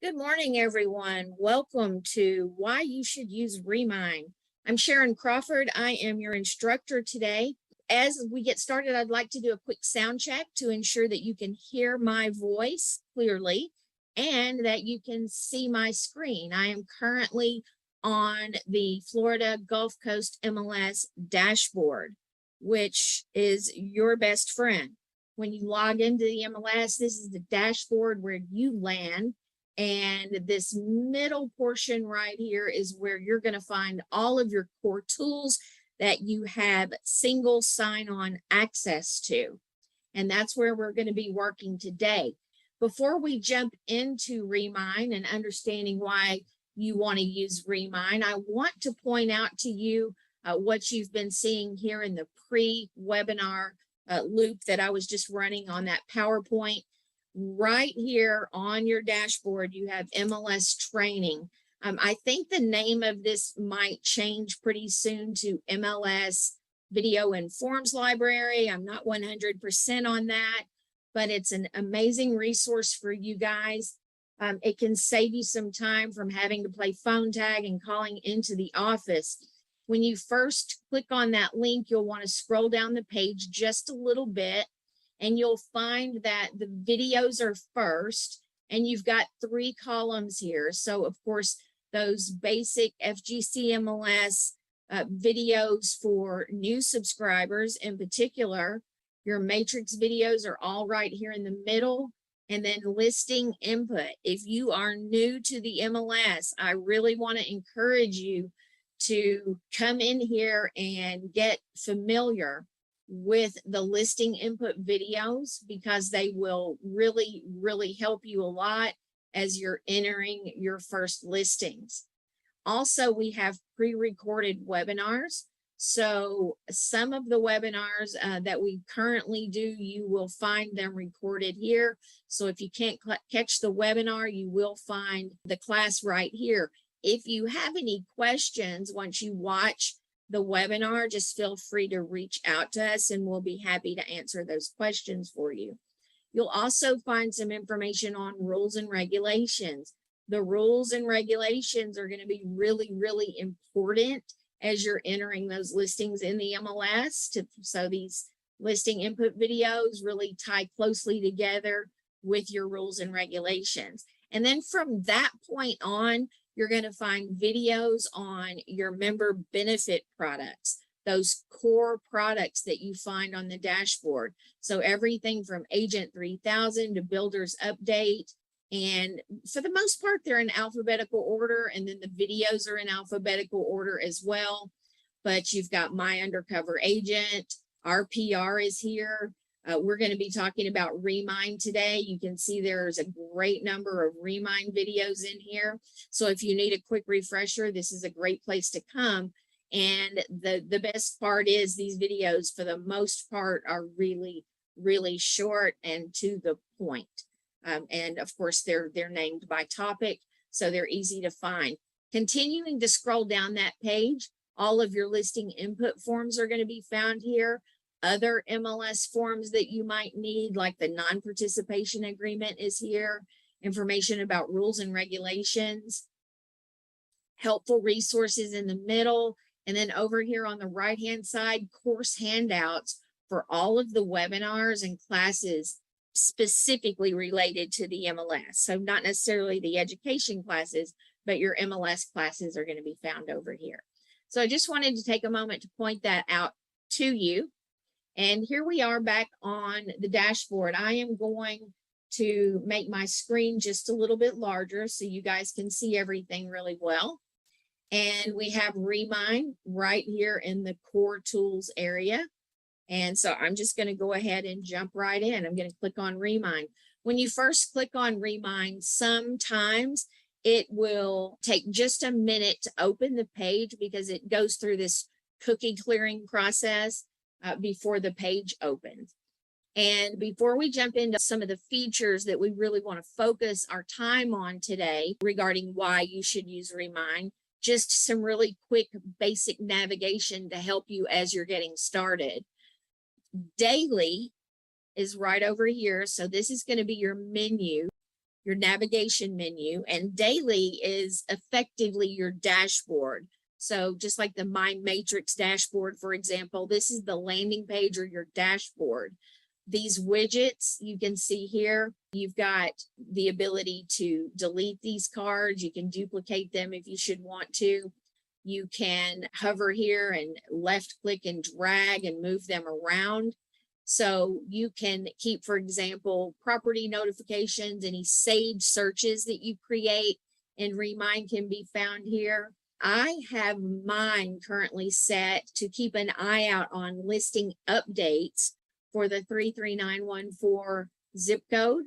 Good morning, everyone. Welcome to Why You Should Use Remine. I'm Sharon Crawford. I am your instructor today. As we get started, I'd like to do a quick sound check to ensure that you can hear my voice clearly and that you can see my screen. I am currently on the Florida Gulf Coast MLS dashboard, which is your best friend. When you log into the MLS, this is the dashboard where you land. And this middle portion right here is where you're going to find all of your core tools that you have single sign-on access to. And that's where we're going to be working today. Before we jump into Remine and understanding why you want to use Remine, I want to point out to you what you've been seeing here in the pre-webinar loop that I was just running on that PowerPoint. Right here on your dashboard, you have MLS training. I think the name of this might change pretty soon to MLS Video and Forms Library. I'm not 100% on that, but it's an amazing resource for you guys. It can save you some time from having to play phone tag and calling into the office. When you first click on that link, you'll want to scroll down the page just a little bit, and you'll find that the videos are first, and you've got 3 columns here. So of course, those basic FGC MLS videos for new subscribers in particular, your matrix videos are all right here in the middle, and then listing input. If you are new to the MLS, I really want to encourage you to come in here and get familiar with the listing input videos, because they will really help you a lot as you're entering your first listings. Also, we have pre-recorded webinars. So some of the webinars that we currently do, you will find them recorded here. So if you can't catch the webinar, you will find the class right here. If you have any questions once you watch the webinar, just feel free to reach out to us and we'll be happy to answer those questions for you. You'll also find some information on rules and regulations. The rules and regulations are going to be really important as you're entering those listings in the MLS. So these listing input videos really tie closely together with your rules and regulations. And then from that point on, you're going to find videos on your member benefit products, those core products that you find on the dashboard. So everything from Agent 3000 to Builders Update. And for the most part, they're in alphabetical order, and then the videos are in alphabetical order as well. But you've got My Undercover Agent, RPR is here. We're going to be talking about Remine today. You can see there's a great number of Remine videos in here. So if you need a quick refresher, this is a great place to come. And the best part is these videos, for the most part, are really short and to the point. And of course, they're named by topic, so they're easy to find. Continuing to scroll down that page, all of your listing input forms are going to be found here. Other MLS forms that you might need, like the non-participation agreement, is here. Information about rules and regulations, helpful resources in the middle, and then over here on the right-hand side, course handouts for all of the webinars and classes specifically related to the MLS. So not necessarily the education classes, but your MLS classes are going to be found over here. So I just wanted to take a moment to point that out to you. And here we are back on the dashboard. I am going to make my screen just a little bit larger so you guys can see everything really well. And we have Remine right here in the core tools area. And so I'm just going to go ahead and jump right in. I'm going to click on Remine. When you first click on Remine, sometimes it will take just a minute to open the page because it goes through this cookie clearing process before the page opens. And before we jump into some of the features that we really want to focus our time on today regarding why you should use Remine, just some really quick basic navigation to help you as you're getting started. Daily is right over here. So this is going to be your menu. your navigation menu, and daily is effectively your dashboard. So just like the My Matrix dashboard, for example, this is the landing page or your dashboard. These widgets you can see here, you've got the ability to delete these cards. You can duplicate them if you should want to. You can hover here and left click and drag and move them around. So you can keep, for example, property notifications, any saved searches that you create in Remine can be found here. I have mine currently set to keep an eye out on listing updates for the 33914 zip code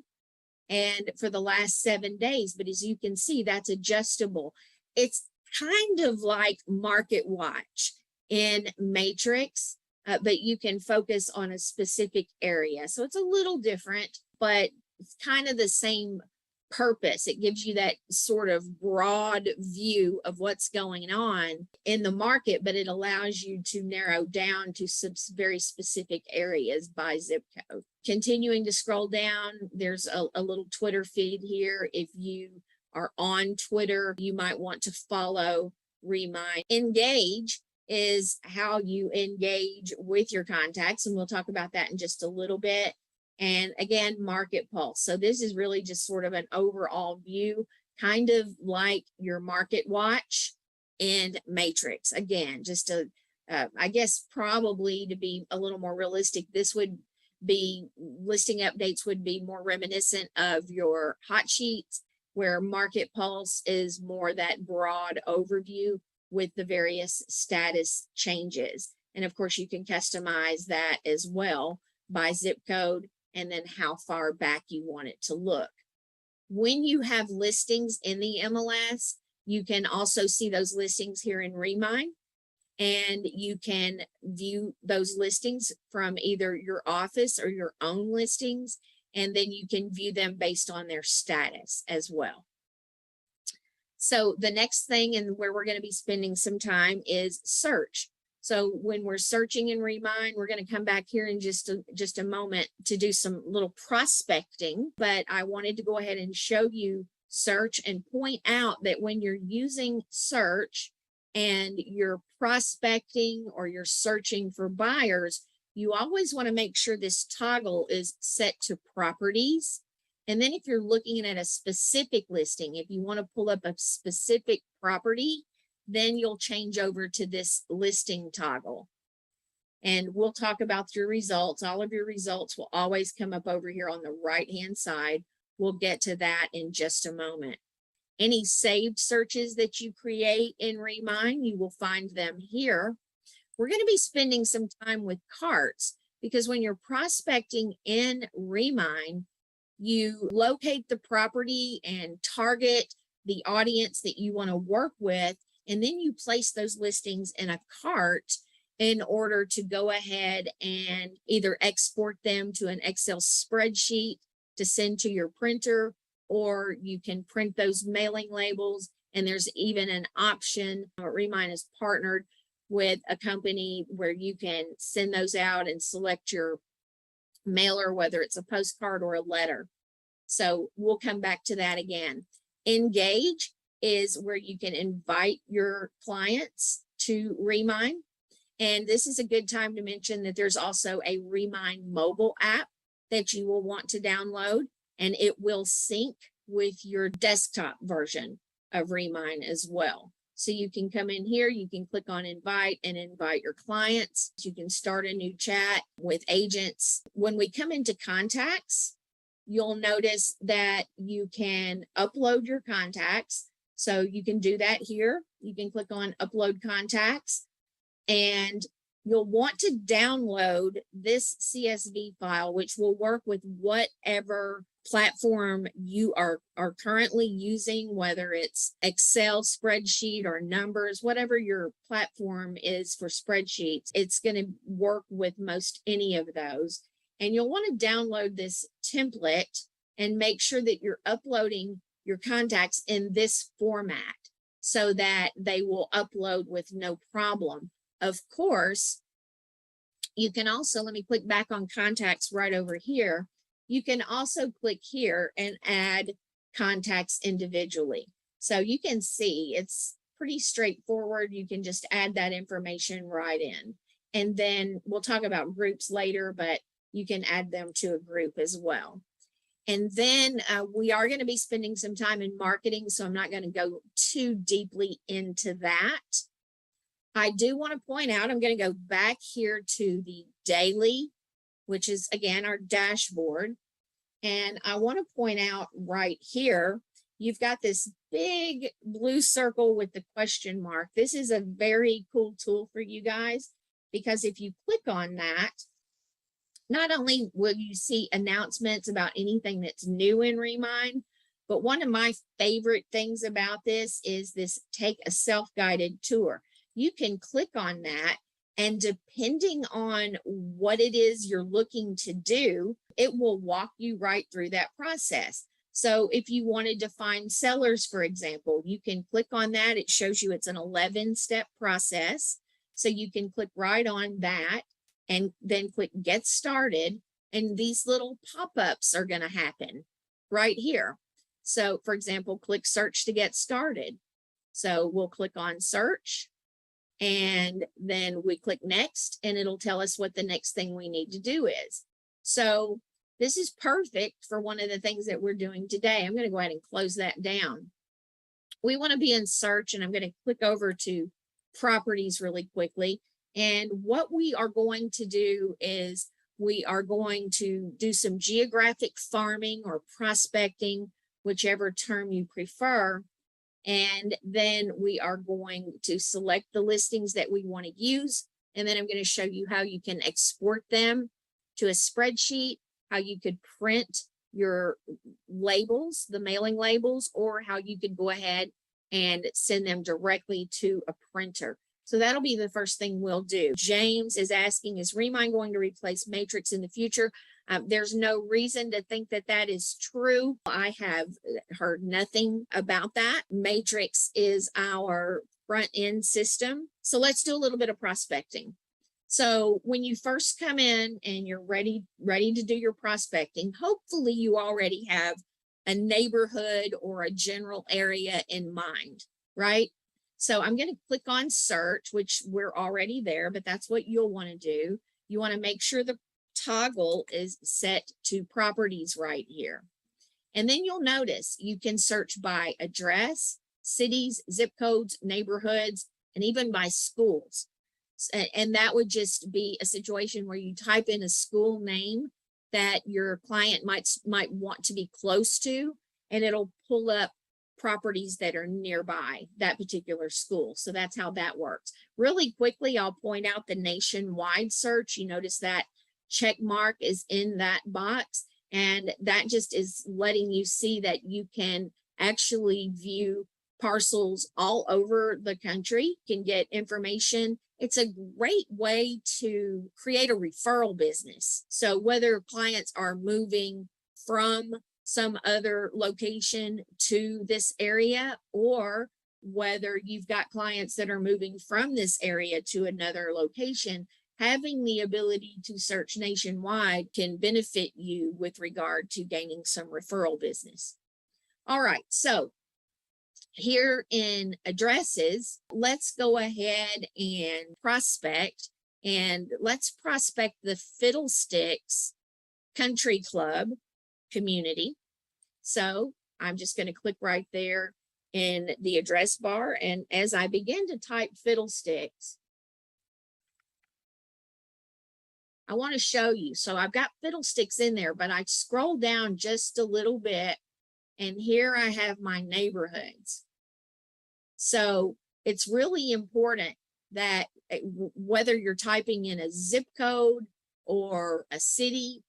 and for the last 7 days. But as you can see, that's adjustable. It's kind of like Market Watch in Matrix, but you can focus on a specific area. So it's a little different, but it's kind of the same purpose. It gives you that sort of broad view of what's going on in the market, but it allows you to narrow down to some very specific areas by zip code. Continuing to scroll down, there's a little Twitter feed here. If you are on Twitter, you might want to follow Remine. Engage is how you engage with your contacts, and we'll talk about that in just a little bit. And again, Market Pulse. So this is really just sort of an overall view, kind of like your Market Watch in Matrix. Again, just I guess probably to be a little more realistic, this would be listing updates would be more reminiscent of your hot sheets, where Market Pulse is more that broad overview with the various status changes. And of course, you can customize that as well by zip code and then how far back you want it to look. When you have listings in the MLS, you can also see those listings here in Remine, and you can view those listings from either your office or your own listings, and then you can view them based on their status as well. So the next thing, and where we're going to be spending some time, is search. So when we're searching in Remine, we're going to come back here in just a moment to do some little prospecting, but I wanted to go ahead and show you search and point out that when you're using search and you're prospecting or you're searching for buyers, you always want to make sure this toggle is set to properties. And then if you're looking at a specific listing, if you want to pull up a specific property, then you'll change over to this listing toggle. And we'll talk about your results. All of your results will always come up over here on the right-hand side. We'll get to that in just a moment. Any saved searches that you create in Remine, you will find them here. We're going to be spending some time with carts, because when you're prospecting in Remine, you locate the property and target the audience that you want to work with, and then you place those listings in a cart in order to go ahead and either export them to an Excel spreadsheet to send to your printer, or you can print those mailing labels. And there's even an option, Remine is partnered with a company where you can send those out and select your mailer, whether it's a postcard or a letter. So we'll come back to that again. Engage is where you can invite your clients to Remine. And this is a good time to mention that there's also a Remine mobile app that you will want to download, and it will sync with your desktop version of Remine as well. So you can come in here, you can click on invite and invite your clients. You can start a new chat with agents. When we come into contacts, you'll notice that you can upload your contacts. So you can do that here. You can click on upload contacts, and you'll want to download this CSV file, which will work with whatever platform you are currently using, whether it's Excel spreadsheet or Numbers, whatever your platform is for spreadsheets. It's going to work with most any of those. And you'll want to download this template and make sure that you're uploading your contacts in this format so that they will upload with no problem. Of course, you can also, let me click back on contacts right over here. You can also click here and add contacts individually. So you can see it's pretty straightforward. You can just add that information right in. And then we'll talk about groups later, but you can add them to a group as well. And then we are going to be spending some time in marketing, so I'm not going to go too deeply into that. I do want to point out, I'm going to go back here to the daily, which is, again, our dashboard. And I want to point out right here, you've got this big blue circle with the question mark. This is a very cool tool for you guys, because if you click on that, not only will you see announcements about anything that's new in Remine, but one of my favorite things about this is this take a self-guided tour. You can click on that, and depending on what it is you're looking to do, it will walk you right through that process. So if you wanted to find sellers, for example, you can click on that. It shows you it's an 11-step process. So you can click right on that and then click get started. And these little pop-ups are going to happen right here. So for example, click search to get started. So we'll click on search, and then we click next, and it'll tell us what the next thing we need to do is. So this is perfect for one of the things that we're doing today. I'm going to go ahead and close that down. We want to be in search, and I'm going to click over to properties really quickly. And what we are going to do is we are going to do some geographic farming or prospecting, whichever term you prefer. And then we are going to select the listings that we want to use. And then I'm going to show you how you can export them to a spreadsheet, how you could print your labels, the mailing labels, or how you could go ahead and send them directly to a printer. So that'll be the first thing we'll do. James is asking, is Remine going to replace Matrix in the future? There's no reason to think that that is true. I have heard nothing about that. Matrix is our front end system. So let's do a little bit of prospecting. So when you first come in and you're ready to do your prospecting, hopefully you already have a neighborhood or a general area in mind, right? So I'm going to click on search, which we're already there, but that's what you'll want to do. You want to make sure the toggle is set to properties right here. And then you'll notice you can search by address, cities, zip codes, neighborhoods, and even by schools. And that would just be a situation where you type in a school name that your client might want to be close to, and it'll pull up properties that are nearby that particular school. So that's how that works. Really quickly, I'll point out the nationwide search. You notice that check mark is in that box, and that just is letting you see that you can actually view parcels all over the country, can get information. It's a great way to create a referral business. So whether clients are moving from some other location to this area, or whether you've got clients that are moving from this area to another location, having the ability to search nationwide can benefit you with regard to gaining some referral business. All right, so here in addresses, let's go ahead and prospect, and let's prospect the Fiddlesticks Country Club community. So I'm just going to click right there in the address bar, and as I begin to type Fiddlesticks, I want to show you. So I've got Fiddlesticks in there, but I scroll down just a little bit, and here I have my neighborhoods. So it's really important that whether you're typing in a zip code or a city,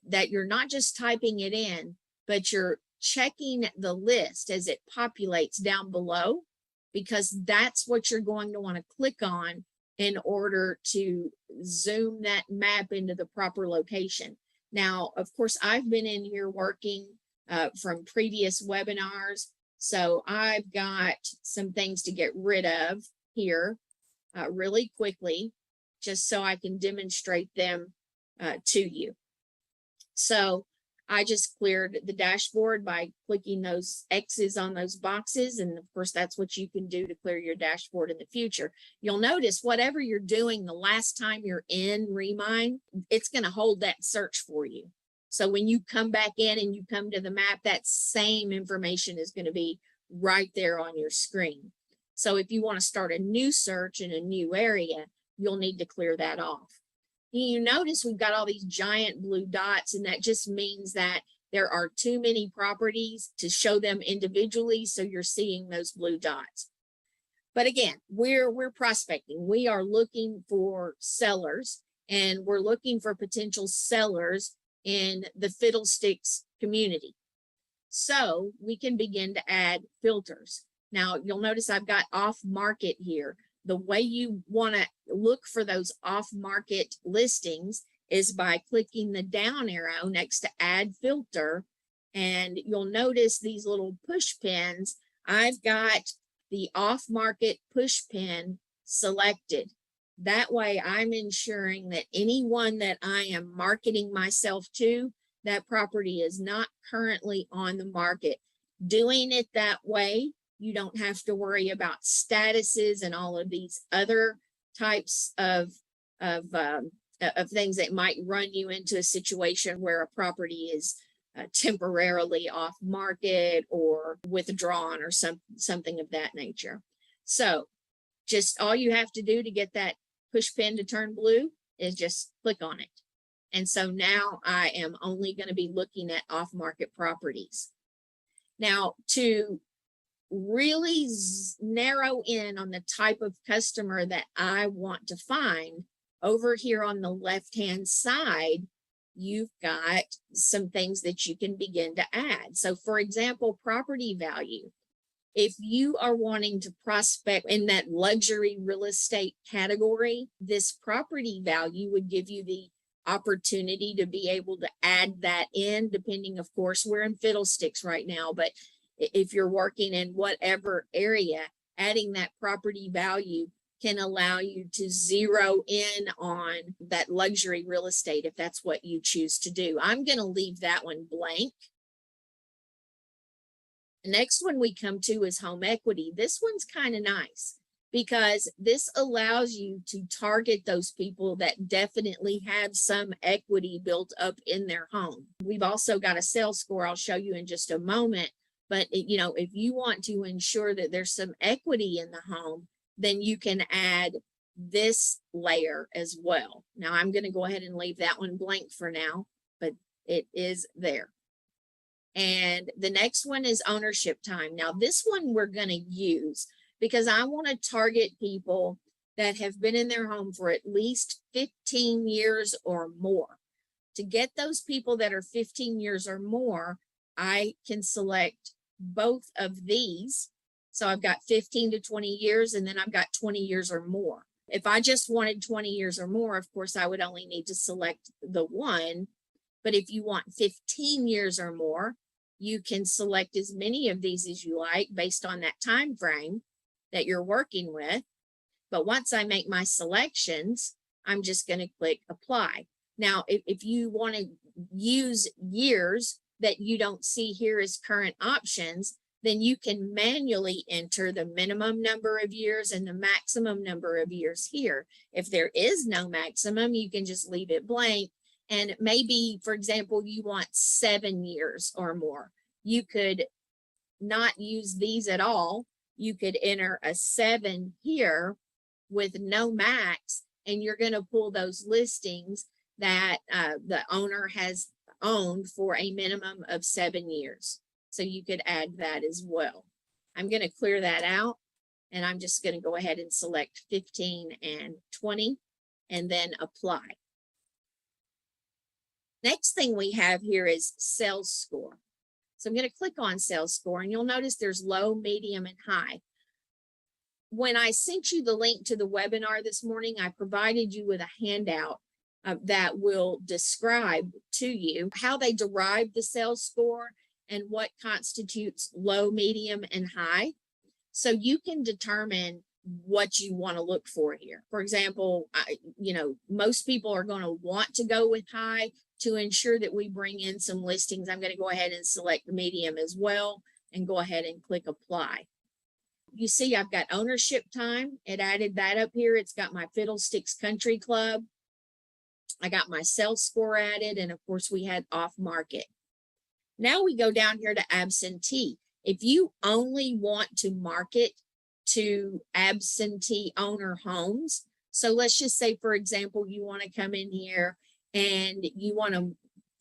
that you're not just typing it in, but you're checking the list as it populates down below, because that's what you're going to want to click on in order to zoom that map into the proper location. Now, of course, I've been in here working from previous webinars, so I've got some things to get rid of here really quickly, just so I can demonstrate them to you. So I just cleared the dashboard by clicking those X's on those boxes. And of course, that's what you can do to clear your dashboard in the future. You'll notice whatever you're doing the last time you're in Remine, it's going to hold that search for you. So when you come back in and you come to the map, that same information is going to be right there on your screen. So if you want to start a new search in a new area, you'll need to clear that off. You notice we've got all these giant blue dots, and that just means that there are too many properties to show them individually, so you're seeing those blue dots. But again, we're prospecting. We are looking for sellers, and we're looking for potential sellers in the Fiddlesticks community. So we can begin to add filters. Now, you'll notice I've got off market here. The way you want to look for those off-market listings is by clicking the down arrow next to add filter, and you'll notice these little push pins. I've got the off-market push pin selected. That way I'm ensuring that anyone that I am marketing myself to, that property is not currently on the market. Doing it that way, you don't have to worry about statuses and all of these other types of things that might run you into a situation where a property is temporarily off market or withdrawn or something of that nature. So just all you have to do to get that push pin to turn blue is just click on it. And so now I am only going to be looking at off market properties. Now, to really narrow in on the type of customer that I want to find, over here on the left-hand side, you've got some things that you can begin to add. So for example, property value. If you are wanting to prospect in that luxury real estate category, this property value would give you the opportunity to be able to add that in, depending, of course, we're in Fiddlesticks right now, but if you're working in whatever area, adding that property value can allow you to zero in on that luxury real estate if that's what you choose to do. I'm going to leave that one blank. The next one we come to is home equity. This one's kind of nice because this allows you to target those people that definitely have some equity built up in their home. We've also got a sales score I'll show you in just a moment. But, you know, if you want to ensure that there's some equity in the home, then you can add this layer as well. Now, I'm going to go ahead and leave that one blank for now, but it is there. And the next one is ownership time. Now, this one we're going to use because I want to target people that have been in their home for at least 15 years or more. To get those people that are 15 years or more, I can select both of these. So I've got 15 to 20 years, and then I've got 20 years or more. If I just wanted 20 years or more, of course, I would only need to select the one. But if you want 15 years or more, you can select as many of these as you like based on that time frame that you're working with. But once I make my selections, I'm just going to click apply. Now, if you want to use years that you don't see here as current options, then you can manually enter the minimum number of years and the maximum number of years here. If there is no maximum, you can just leave it blank. And maybe, for example, you want 7 years or more. You could not use these at all. You could enter a 7 here with no max, and you're going to pull those listings that the owner has owned for a minimum of 7 years. So you could add that as well. I'm going to clear that out, and I'm just going to go ahead and select 15 and 20 and then apply. Next thing we have here is sales score. So I'm going to click on sales score, and you'll notice there's low, medium, and high. When I sent you the link to the webinar this morning, I provided you with a handout that will describe to you how they derive the sales score and what constitutes low, medium, and high. So you can determine what you want to look for here. For example, most people are going to want to go with high. To ensure that we bring in some listings, I'm going to go ahead and select medium as well and go ahead and click apply. You see, I've got ownership time. It added that up here. It's got my Fiddlesticks Country Club. I got my sales score added, and of course we had off market. Now we go down here to absentee. If you only want to market to absentee owner homes, so let's just say, for example, you want to come in here and you want to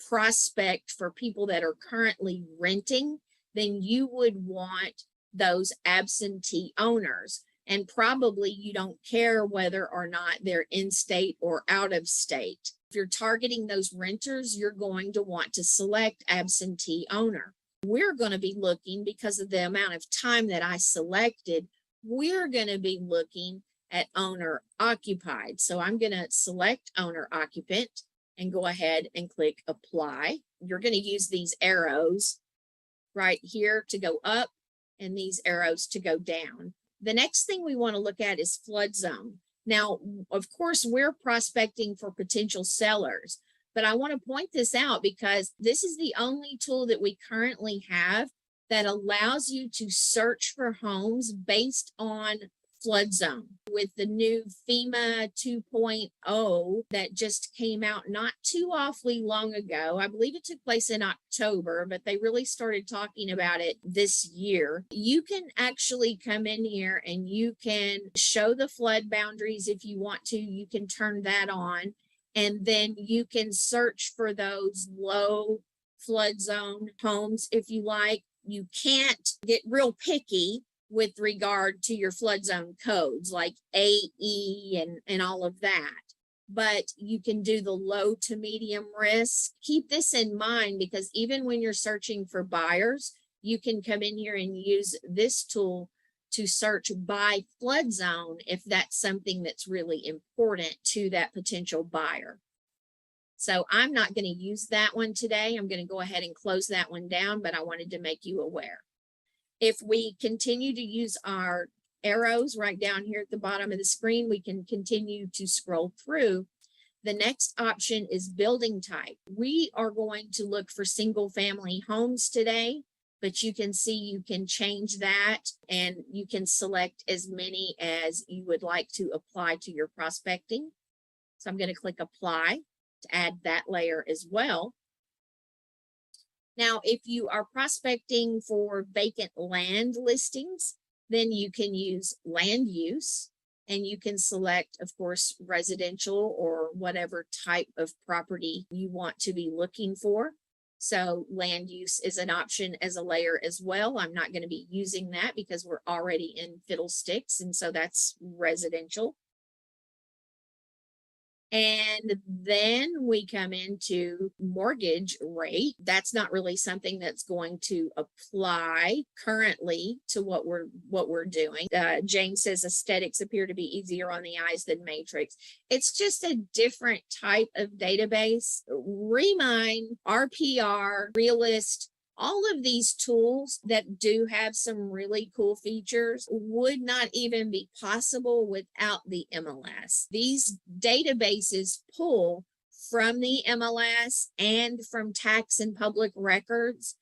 prospect for people that are currently renting, then you would want those absentee owners. And probably you don't care whether or not they're in state or out of state. If you're targeting those renters, you're going to want to select absentee owner. We're going to be looking, because of the amount of time that I selected, we're going to be looking at owner occupied. So I'm going to select owner occupant and go ahead and click apply. You're going to use these arrows right here to go up and these arrows to go down. The next thing we want to look at is flood zone. Now, of course, we're prospecting for potential sellers, but I want to point this out because this is the only tool that we currently have that allows you to search for homes based on flood zone. With the new FEMA 2.0 that just came out not too awfully long ago, I believe it took place in October, but they really started talking about it this year. You can actually come in here and you can show the flood boundaries if you want to. You can turn that on, and then you can search for those low flood zone homes if you like. You can't get real picky with regard to your flood zone codes like AE and all of that. But you can do the low to medium risk. Keep this in mind, because even when you're searching for buyers, you can come in here and use this tool to search by flood zone if that's something that's really important to that potential buyer. So I'm not going to use that one today. I'm going to go ahead and close that one down, but I wanted to make you aware. If we continue to use our arrows right down here at the bottom of the screen, we can continue to scroll through. The next option is building type. We are going to look for single family homes today, but you can see you can change that and you can select as many as you would like to apply to your prospecting. So I'm going to click apply to add that layer as well. Now, if you are prospecting for vacant land listings, then you can use land use, and you can select, of course, residential or whatever type of property you want to be looking for. So land use is an option as a layer as well. I'm not going to be using that because we're already in Fiddlesticks, and so that's residential. And then we come into mortgage rate. That's not really something that's going to apply currently to what we're doing. James says aesthetics appear to be easier on the eyes than Matrix. It's just a different type of database. Remine, RPR, Realist, all of these tools that do have some really cool features would not even be possible without the MLS. These databases pull from the MLS and from tax and public records.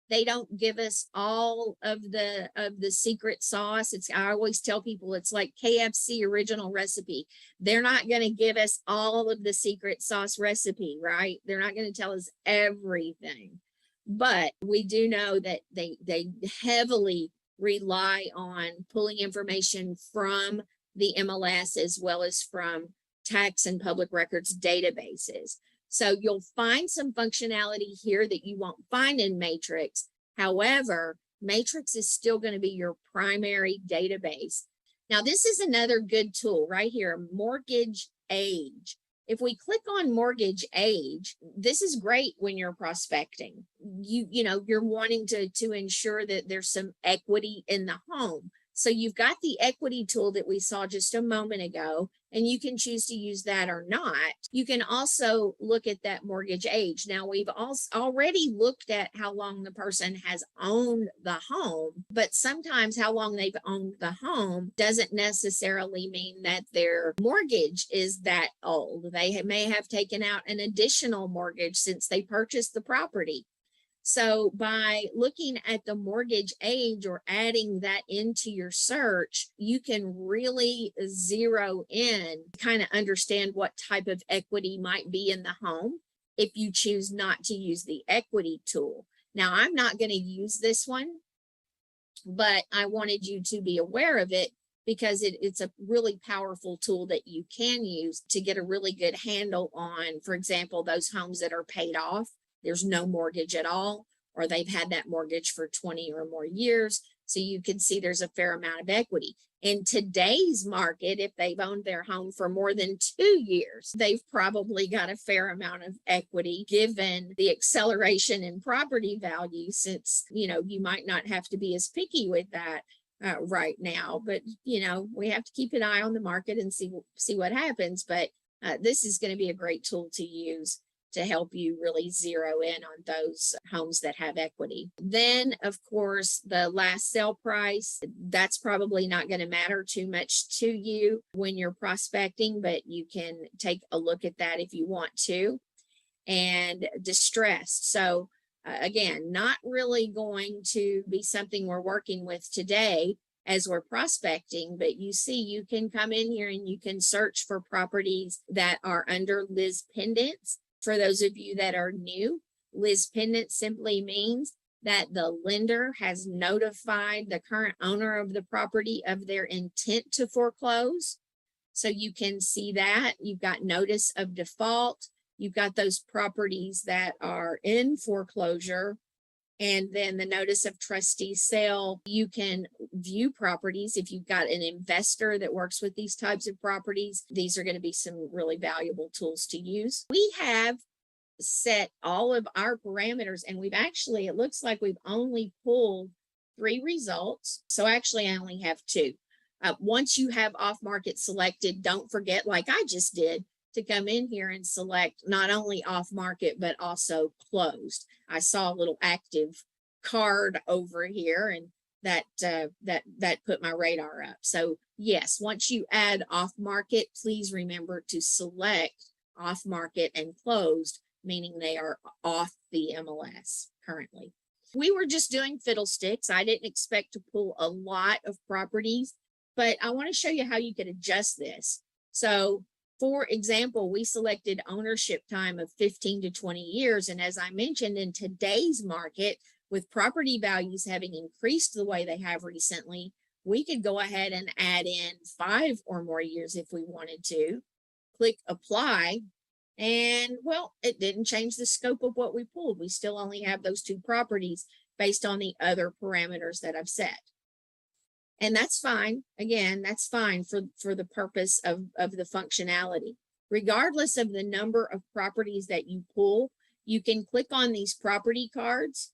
They don't give us all of the secret sauce. I always tell people it's like KFC original recipe. They're not going to give us all of the secret sauce recipe, right? They're not going to tell us everything. But we do know that they heavily rely on pulling information from the MLS as well as from tax and public records databases. So you'll find some functionality here that you won't find in Matrix. However, Matrix is still going to be your primary database. Now, this is another good tool right here, mortgage age. If we click on mortgage age, this is great when you're prospecting. You're wanting to ensure that there's some equity in the home. So you've got the equity tool that we saw just a moment ago, and you can choose to use that or not. You can also look at that mortgage age. Now, we've already looked at how long the person has owned the home, but sometimes how long they've owned the home doesn't necessarily mean that their mortgage is that old. They may have taken out an additional mortgage since they purchased the property. So by looking at the mortgage age or adding that into your search, you can really zero in, kind of understand what type of equity might be in the home if you choose not to use the equity tool. Now, I'm not going to use this one, but I wanted you to be aware of it because it's a really powerful tool that you can use to get a really good handle on, for example, those homes that are paid off. There's no mortgage at all, or they've had that mortgage for 20 or more years. So you can see there's a fair amount of equity. In today's market, if they've owned their home for more than 2 years, they've probably got a fair amount of equity given the acceleration in property value, since, you might not have to be as picky with that right now. But, we have to keep an eye on the market and see what happens. But this is going to be a great tool to use to help you really zero in on those homes that have equity. Then, of course, the last sale price, that's probably not going to matter too much to you when you're prospecting, but you can take a look at that if you want to. And distressed. So again, not really going to be something we're working with today as we're prospecting, but you see, you can come in here and you can search for properties that are under Liz pendants. For those of you that are new, Liz pendant simply means that the lender has notified the current owner of the property of their intent to foreclose. So you can see that. You've got notice of default. You've got those properties that are in foreclosure. And then the notice of trustee sale. You can view properties. If you've got an investor that works with these types of properties, these are going to be some really valuable tools to use. We have set all of our parameters, and it looks like we've only pulled 3 results. So actually I only have 2. Once you have off market selected, don't forget, like I just did, to come in here and select not only off market, but also closed. I saw a little active card over here, and that put my radar up. So yes, once you add off market, please remember to select off market and closed, meaning they are off the MLS currently. We were just doing fiddlesticks. I didn't expect to pull a lot of properties, but I want to show you how you could adjust this. So for example, we selected ownership time of 15 to 20 years. And as I mentioned, in today's market, with property values having increased the way they have recently, we could go ahead and add in 5 or more years if we wanted to. Click apply. And well, it didn't change the scope of what we pulled. We still only have those 2 properties based on the other parameters that I've set. And that's fine. Again, that's fine for the purpose of the functionality. Regardless of the number of properties that you pull, you can click on these property cards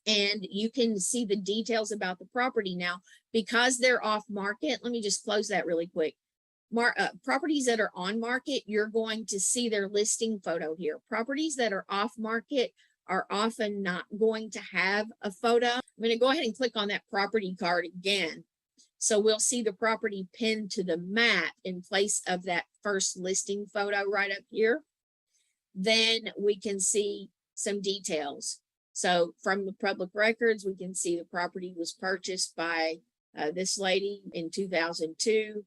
and you can see the details about the property. Now, because they're off market, let me just close that really quick. Properties that are on market, you're going to see their listing photo here. Properties that are off market are often not going to have a photo. I'm going to go ahead and click on that property card again. So we'll see the property pinned to the map in place of that first listing photo right up here. Then we can see some details. So from the public records, we can see the property was purchased by this lady in 2002.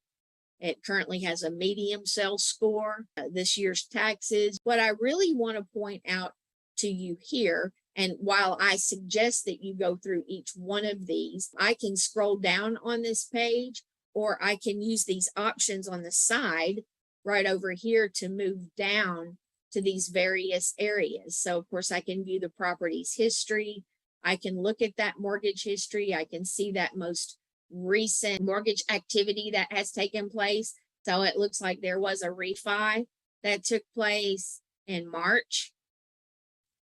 It currently has a medium sales score, this year's taxes. What I really want to point out to you here, and while I suggest that you go through each one of these, I can scroll down on this page, or I can use these options on the side right over here to move down to these various areas. So of course I can view the property's history. I can look at that mortgage history. I can see that most recent mortgage activity that has taken place. So it looks like there was a refi that took place in March.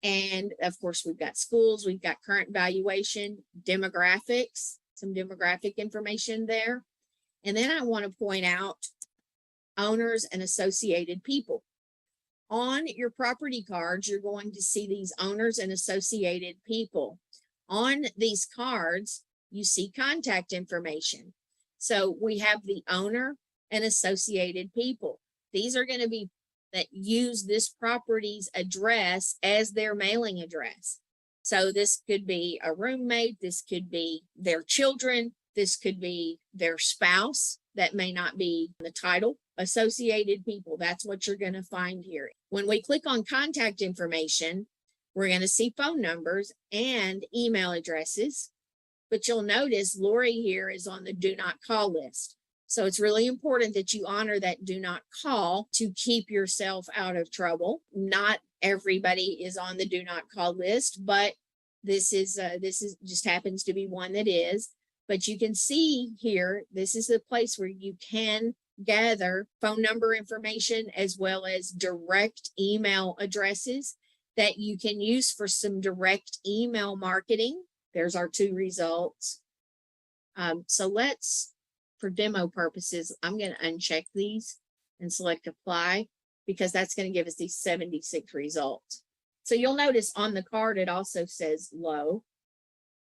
And of course, we've got schools, we've got current valuation, demographics. some demographic information there. And then I want to point out owners and associated people. On your property cards, you're going to see these owners and associated people. On these cards, you see contact information. So we have the owner and associated people. These are going to be that use this property's address as their mailing address. So this could be a roommate, this could be their children, this could be their spouse. That may not be the title. Associated people, that's what you're going to find here. When we click on contact information, we're going to see phone numbers and email addresses. But you'll notice Lori here is on the do not call list. So it's really important that you honor that do not call to keep yourself out of trouble. Not everybody is on the do not call list, but this is just happens to be one that is. But you can see here, this is the place where you can gather phone number information as well as direct email addresses that you can use for some direct email marketing. There's our 2 results. So let's, for demo purposes, I'm going to uncheck these and select apply because that's going to give us these 76 results. So you'll notice on the card, it also says low.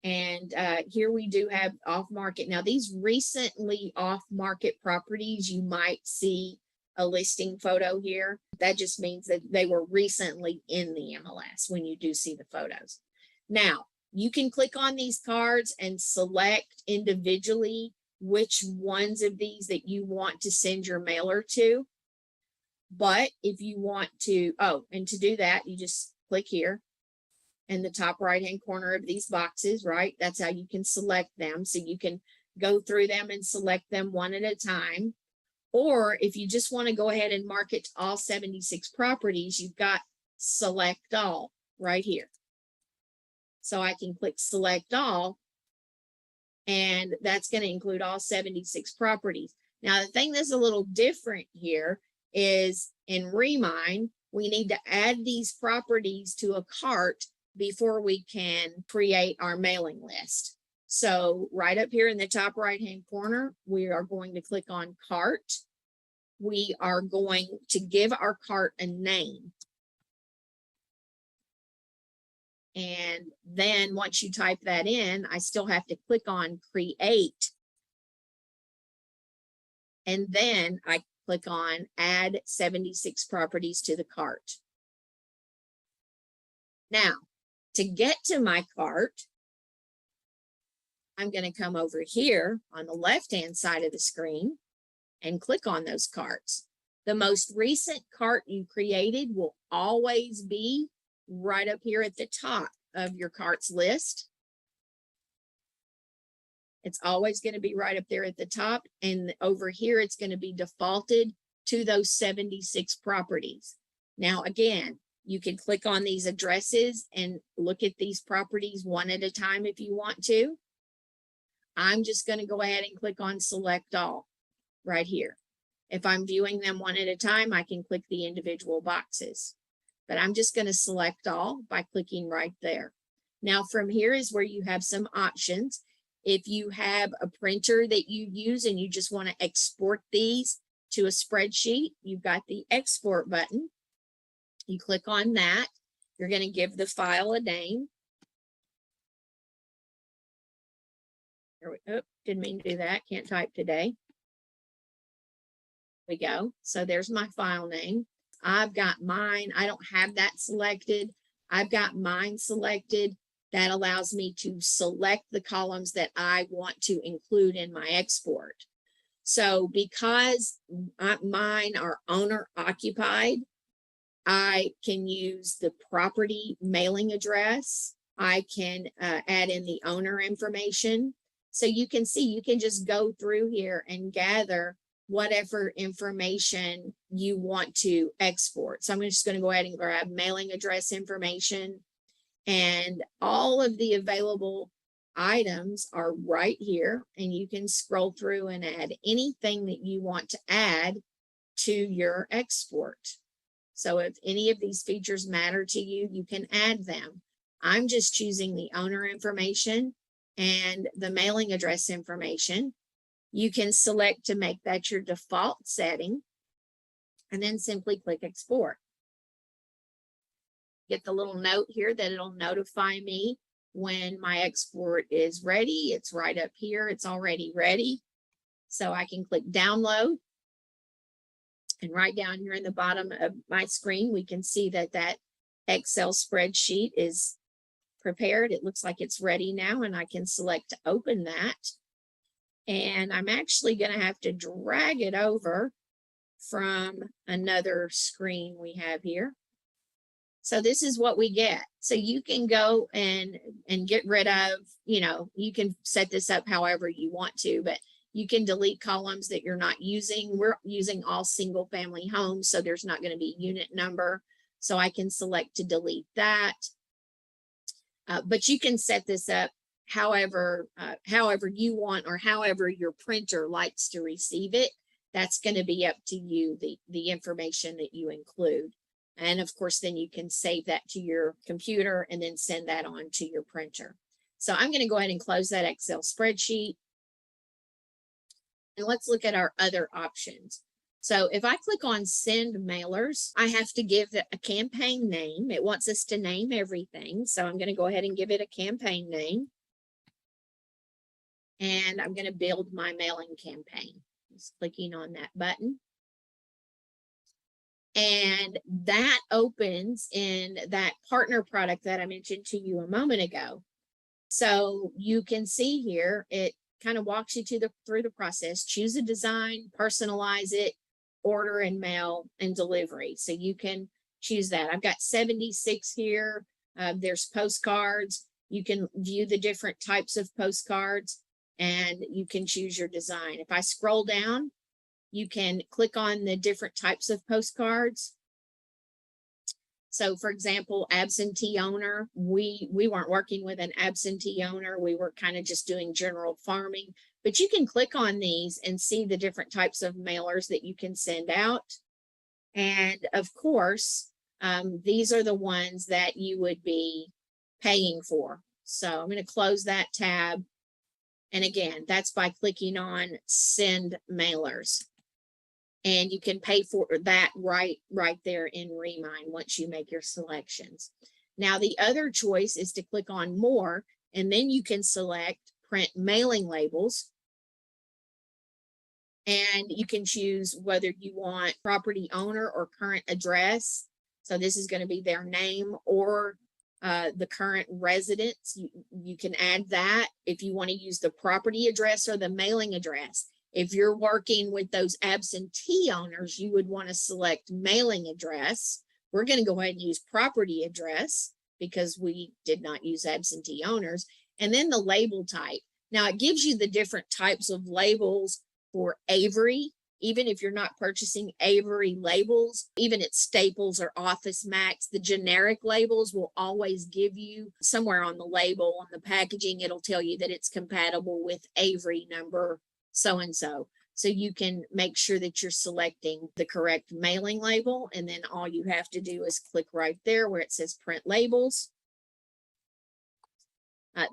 And here we do have off market. Now these recently off market properties, you might see a listing photo here. That just means that they were recently in the MLS when you do see the photos. Now you can click on these cards and select individually which ones of these that you want to send your mailer to. But if you want to, and to do that, you just click here in the top right hand corner of these boxes, right? That's how you can select them. So you can go through them and select them one at a time. Or if you just want to go ahead and market to all 76 properties, you've got select all right here. So I can click select all, and that's going to include all 76 properties. Now, the thing that's a little different here is in Remine, we need to add these properties to a cart before we can create our mailing list. So right up here in the top right hand corner, we are going to click on cart. We are going to give our cart a name. And then once you type that in, I still have to click on create. And then I click on add 76 properties to the cart. Now, to get to my cart, I'm going to come over here on the left-hand side of the screen and click on those carts. The most recent cart you created will always be right up here at the top of your carts list. It's always going to be right up there at the top. And over here, it's going to be defaulted to those 76 properties. Now, again, you can click on these addresses and look at these properties one at a time if you want to. I'm just going to go ahead and click on select all right here. If I'm viewing them one at a time, I can click the individual boxes. But I'm just going to select all by clicking right there. Now from here is where you have some options. If you have a printer that you use and you just want to export these to a spreadsheet, you've got the export button. You click on that. You're going to give the file a name. Didn't mean to do that. Can't type today. There we go. So there's my file name. I've got mine. I don't have that selected. I've got mine selected. That allows me to select the columns that I want to include in my export. So because mine are owner occupied, I can use the property mailing address. I can add in the owner information. So you can see, you can just go through here and gather whatever information you want to export. So I'm just going to go ahead and grab mailing address information, and all of the available items are right here, and you can scroll through and add anything that you want to add to your export. So if any of these features matter to you, you can add them. I'm just choosing the owner information, and the mailing address information. You can select to make that your default setting and then simply click export. Get the little note here that it'll notify me when my export is ready. It's right up here. It's already ready. So I can click download. And right down here in the bottom of my screen, we can see that that Excel spreadsheet is prepared. It looks like it's ready now, and I can select to open that. And I'm actually going to have to drag it over from another screen we have here. So this is what we get. So you can go and get rid of, you can set this up however you want to, but you can delete columns that you're not using. We're using all single family homes, so there's not going to be unit number. So I can select to delete that. But you can set this up however you want, or however your printer likes to receive it. That's going to be up to you, the information that you include. And of course, then you can save that to your computer and then send that on to your printer. So I'm going to go ahead and close that Excel spreadsheet. And let's look at our other options. So if I click on send mailers, I have to give it a campaign name. It wants us to name everything. So I'm going to go ahead and give it a campaign name. And I'm going to build my mailing campaign. Just clicking on that button. And that opens in that partner product that I mentioned to you a moment ago. So you can see here, it kind of walks you through the process. Choose a design, personalize it, order and mail and delivery. So you can choose that. I've got 76 here. There's postcards. You can view the different types of postcards and you can choose your design. If I scroll down, you can click on the different types of postcards. So for example, absentee owner, we weren't working with an absentee owner. We were kind of just doing general farming, but you can click on these and see the different types of mailers that you can send out. And of course, these are the ones that you would be paying for. So I'm going to close that tab. And again, that's by clicking on send mailers. And you can pay for that right there in Remine once you make your selections. Now, the other choice is to click on more, and then you can select print mailing labels. And you can choose whether you want property owner or current address. So this is going to be their name or the current residence. You can add that if you want to use the property address or the mailing address. If you're working with those absentee owners, you would want to select mailing address. We're going to go ahead and use property address because we did not use absentee owners. And then the label type. Now it gives you the different types of labels for Avery. Even if you're not purchasing Avery labels, even at Staples or Office Max, the generic labels will always give you somewhere on the label, on the packaging, it'll tell you that it's compatible with Avery number so-and-so. So you can make sure that you're selecting the correct mailing label. And then all you have to do is click right there where it says print labels.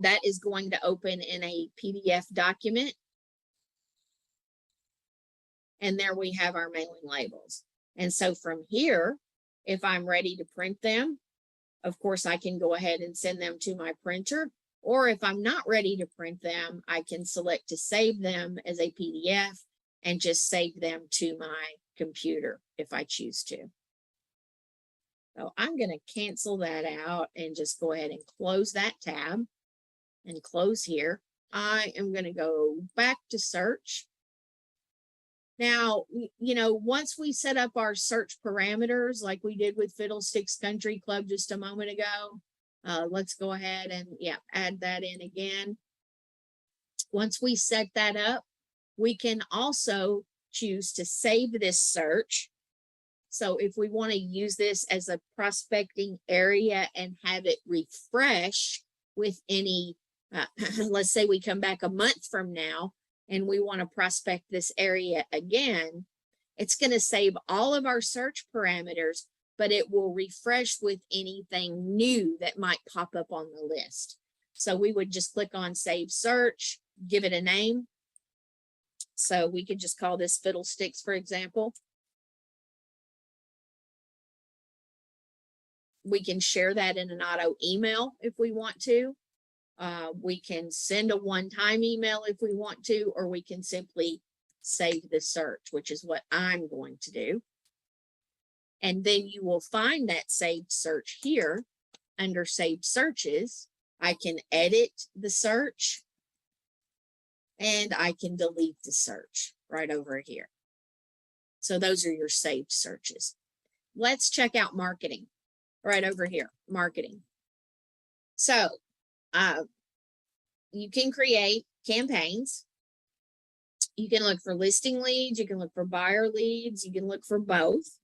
That is going to open in a PDF document. And there we have our mailing labels. And so from here, if I'm ready to print them, of course, I can go ahead and send them to my printer. Or if I'm not ready to print them, I can select to save them as a PDF and just save them to my computer if I choose to. So I'm going to cancel that out and just go ahead and close that tab and close here. I am going to go back to search. Now, once we set up our search parameters like we did with Fiddlesticks Country Club just a moment ago, let's go ahead and add that in again. Once we set that up, we can also choose to save this search. So if we want to use this as a prospecting area and have it refresh with any, let's say we come back a month from now and we want to prospect this area again, it's going to save all of our search parameters, but it will refresh with anything new that might pop up on the list. So we would just click on Save Search, give it a name. So we could just call this Fiddlesticks, for example. We can share that in an auto email if we want to. We can send a one-time email if we want to, or we can simply save the search, which is what I'm going to do. And then you will find that saved search here under Saved Searches. I can edit the search and I can delete the search right over here. So those are your saved searches. Let's check out marketing right over here, marketing. So you can create campaigns. You can look for listing leads. You can look for buyer leads. You can look for both.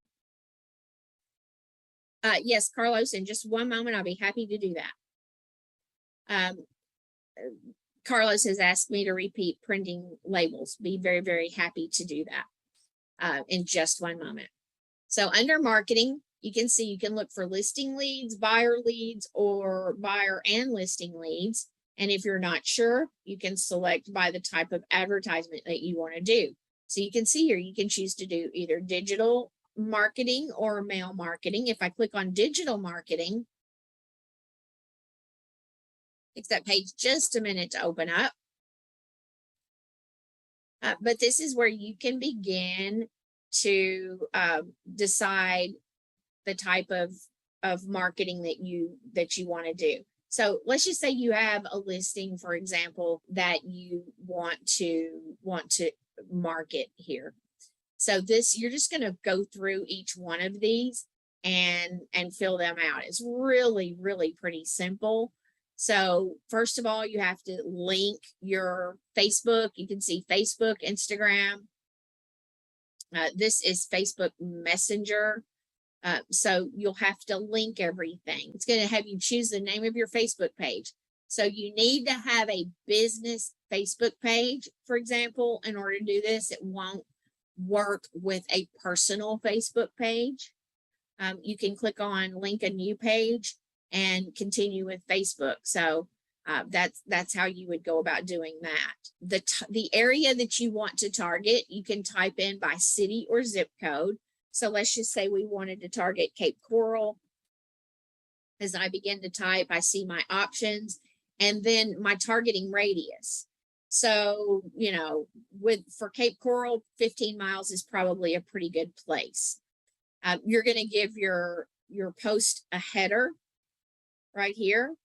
Yes, Carlos, in just one moment, I'll be happy to do that. Carlos has asked me to repeat printing labels. Be very, very happy to do that in just one moment. So under marketing, you can see you can look for listing leads, buyer leads, or buyer and listing leads. And if you're not sure, you can select by the type of advertisement that you want to do. So you can see here, you can choose to do either digital marketing or mail marketing. If I click on digital marketing, takes that page just a minute to open up. But this is where you can begin to decide the type of marketing that you want to do. So let's just say you have a listing, for example, that you want to market here. So this, you're just going to go through each one of these and fill them out. It's really, really pretty simple. So first of all, you have to link your Facebook. You can see Facebook, Instagram. This is Facebook Messenger. So you'll have to link everything. It's going to have you choose the name of your Facebook page. So you need to have a business Facebook page, for example, in order to do this. It won't work with a personal Facebook page. You can click on link a new page and continue with Facebook. So that's how you would go about doing that. The area that you want to target, you can type in by city or zip code. So let's just say we wanted to target Cape Coral. As I begin to type, I see my options and then my targeting radius. So, you know, for Cape Coral, 15 miles is probably a pretty good place. You're going to give your post a header right here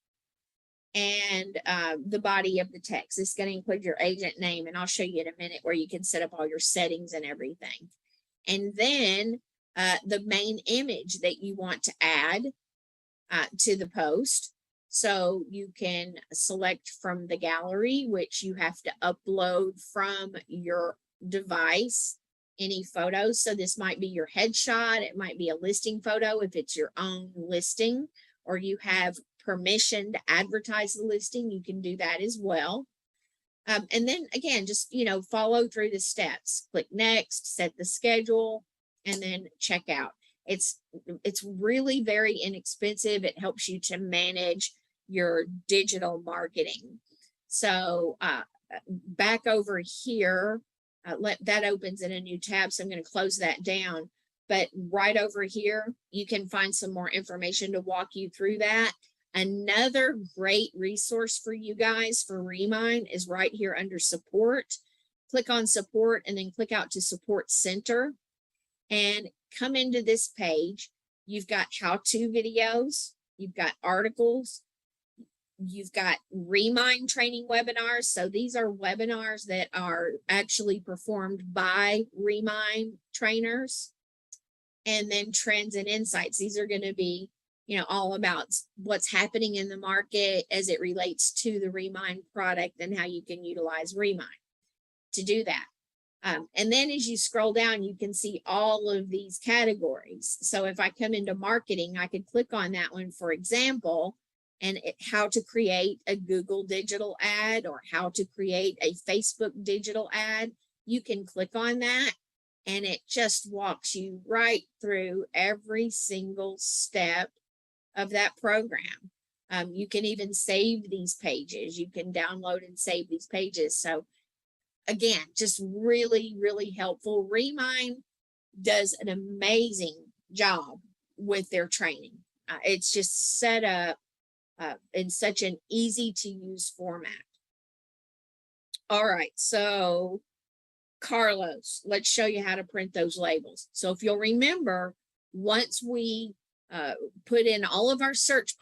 and the body of the text. It's going to include your agent name, and I'll show you in a minute where you can set up all your settings and everything. And then the main image that you want to add to the post. So you can select from the gallery, which you have to upload from your device, any photos. So this might be your headshot. It might be a listing photo if it's your own listing, or you have permission to advertise the listing. You can do that as well. And then again, just, follow through the steps. Click next, set the schedule, and then check out. It's really very inexpensive. It helps you to manage your digital marketing. So back over here, that opens in a new tab. So I'm going to close that down. But right over here, you can find some more information to walk you through that. Another great resource for you guys for Remine is right here under support. Click on support and then click out to support center and come into this page. You've got how-to videos, you've got articles, you've got Remine training webinars. So these are webinars that are actually performed by Remine trainers. And then trends and insights. These are going to be all about what's happening in the market as it relates to the Remine product and how you can utilize Remine to do that. And then as you scroll down, you can see all of these categories. So if I come into marketing, I could click on that one, for example, and how to create a Google digital ad or how to create a Facebook digital ad. You can click on that and it just walks you right through every single step of that program. You can even save these pages. You can download and save these pages. So again, just really, really helpful. Remine does an amazing job with their training. It's just set up in such an easy to use format. All right, so Carlos, let's show you how to print those labels. So if you'll remember, once we put in all of our search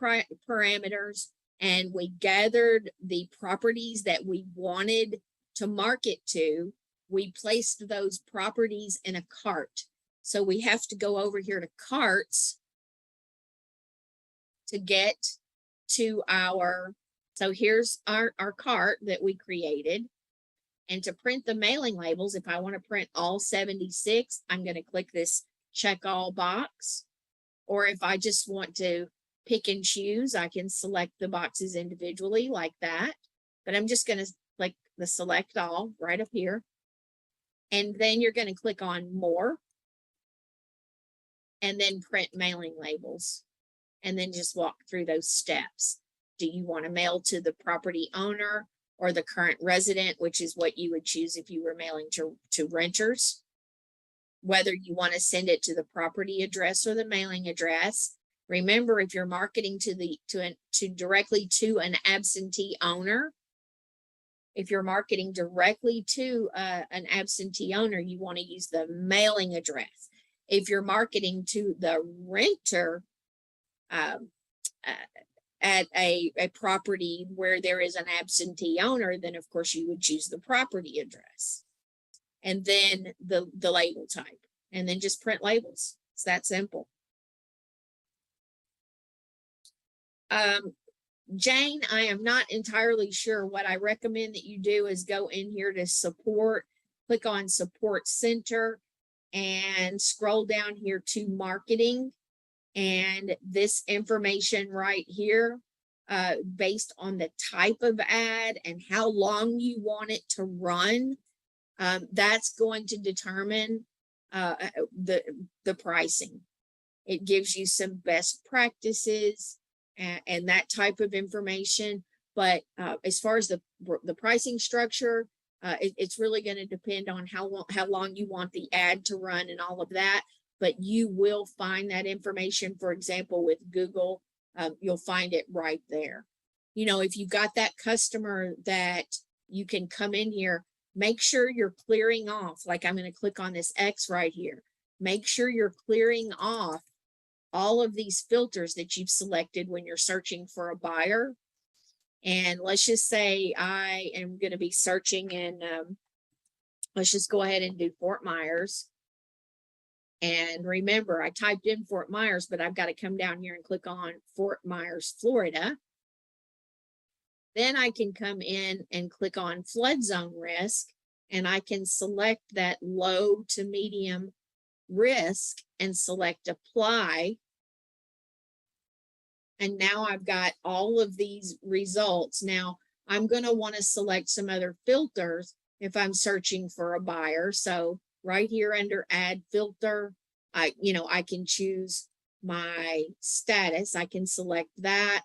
parameters and we gathered the properties that we wanted to market to, we placed those properties in a cart. So we have to go over here to carts to get to our, so here's our cart that we created. And to print the mailing labels, if I want to print all 76, I'm going to click this check all box. Or if I just want to pick and choose, I can select the boxes individually like that. But I'm just going to click the select all right up here. And then you're going to click on more. And then print mailing labels. And then just walk through those steps. Do you want to mail to the property owner or the current resident, which is what you would choose if you were mailing to renters? Whether you want to send it to the property address or the mailing address. Remember, if you're marketing directly to an absentee owner, if you're marketing directly to an absentee owner, you want to use the mailing address. If you're marketing to the renter at a property where there is an absentee owner, then of course you would choose the property address. And then the label type, and then just print labels. It's that simple. Jane, I am not entirely sure. What I recommend that you do is go in here to support, click on support center, and scroll down here to marketing. And this information right here, based on the type of ad and how long you want it to run, that's going to determine the pricing. It gives you some best practices and that type of information. But as far as the pricing structure, it's really going to depend on how long you want the ad to run and all of that. But you will find that information. For example, with Google, you'll find it right there. You know, if you've got that customer that you can come in here, make sure you're clearing off. Like I'm going to click on this X right here. Make sure you're clearing off all of these filters that you've selected when you're searching for a buyer. And let's just say I am going to be searching in, let's just go ahead and do Fort Myers. And remember, I typed in Fort Myers, but I've got to come down here and click on Fort Myers, Florida. Then I can come in and click on flood zone risk, and I can select that low to medium risk and select apply. And now I've got all of these results. Now I'm going to want to select some other filters if I'm searching for a buyer. So right here under add filter, I can choose my status. I can select that.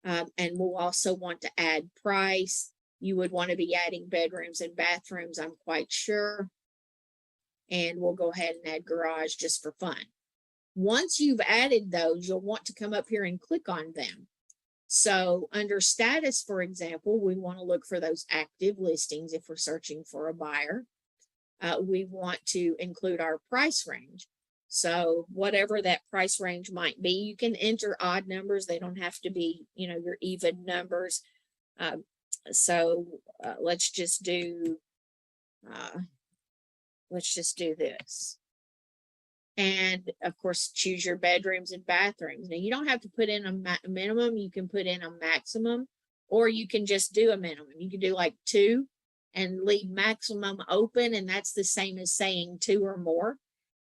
And we'll also want to add price. You would want to be adding bedrooms and bathrooms, I'm quite sure. And we'll go ahead and add garage just for fun. Once you've added those, you'll want to come up here and click on them. So under status, for example, we want to look for those active listings if we're searching for a buyer. We want to include our price range. So whatever that price range might be, you can enter odd numbers. They don't have to be, your even numbers. Let's just do this. And of course, choose your bedrooms and bathrooms. Now you don't have to put in a minimum. You can put in a maximum, or you can just do a minimum. You can do like 2 and leave maximum open. And that's the same as saying 2 or more.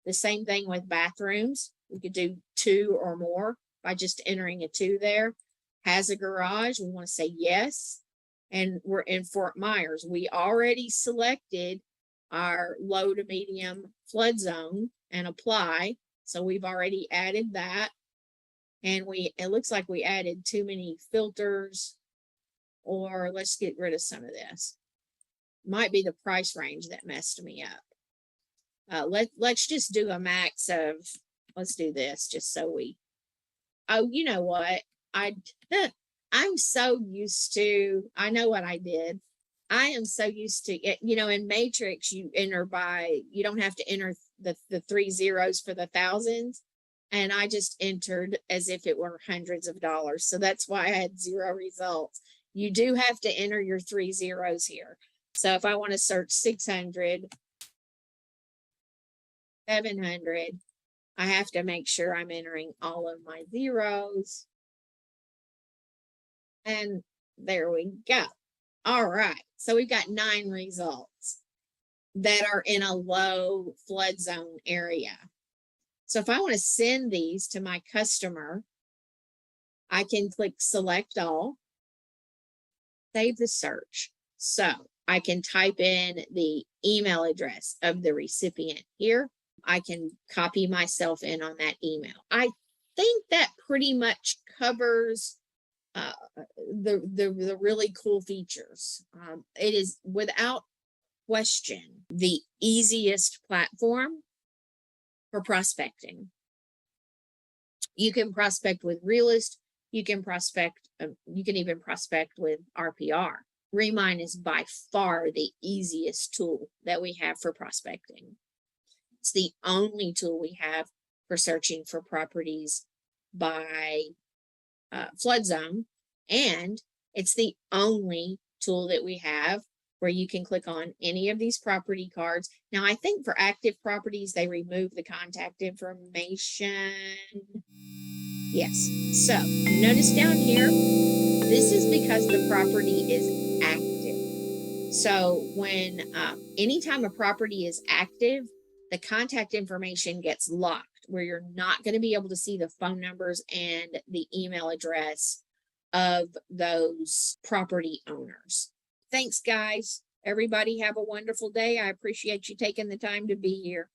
The same thing with bathrooms. We could do 2 or more by just entering a 2 there. Has a garage. We want to say yes. And we're in Fort Myers. We already selected our low to medium flood zone and apply. So we've already added that. And it looks like we added too many filters, or let's get rid of some of this. Might be the price range that messed me up. Let's just do a max of, let's do this just so oh, you know what? I'm so used to, I know what I did. I am so used to it. In Matrix, you don't have to enter the 3 zeros for the thousands. And I just entered as if it were hundreds of dollars. So that's why I had 0 results. You do have to enter your 3 zeros here. So if I want to search 600, 700, I have to make sure I'm entering all of my zeros. And there we go. All right. So we've got 9 results that are in a low flood zone area. So if I want to send these to my customer, I can click select all, save the search. So I can type in the email address of the recipient here. I can copy myself in on that email. I think that pretty much covers the really cool features. It is without question the easiest platform for prospecting. You can prospect with Realist. You can even prospect with RPR. Remine is by far the easiest tool that we have for prospecting. It's the only tool we have for searching for properties by flood zone, and it's the only tool that we have where you can click on any of these property cards. Now, I think for active properties, they remove the contact information. Yes. So notice down here, this is because the property is active. So when anytime a property is active, the contact information gets locked, where you're not going to be able to see the phone numbers and the email address of those property owners. Thanks, guys. Everybody have a wonderful day. I appreciate you taking the time to be here.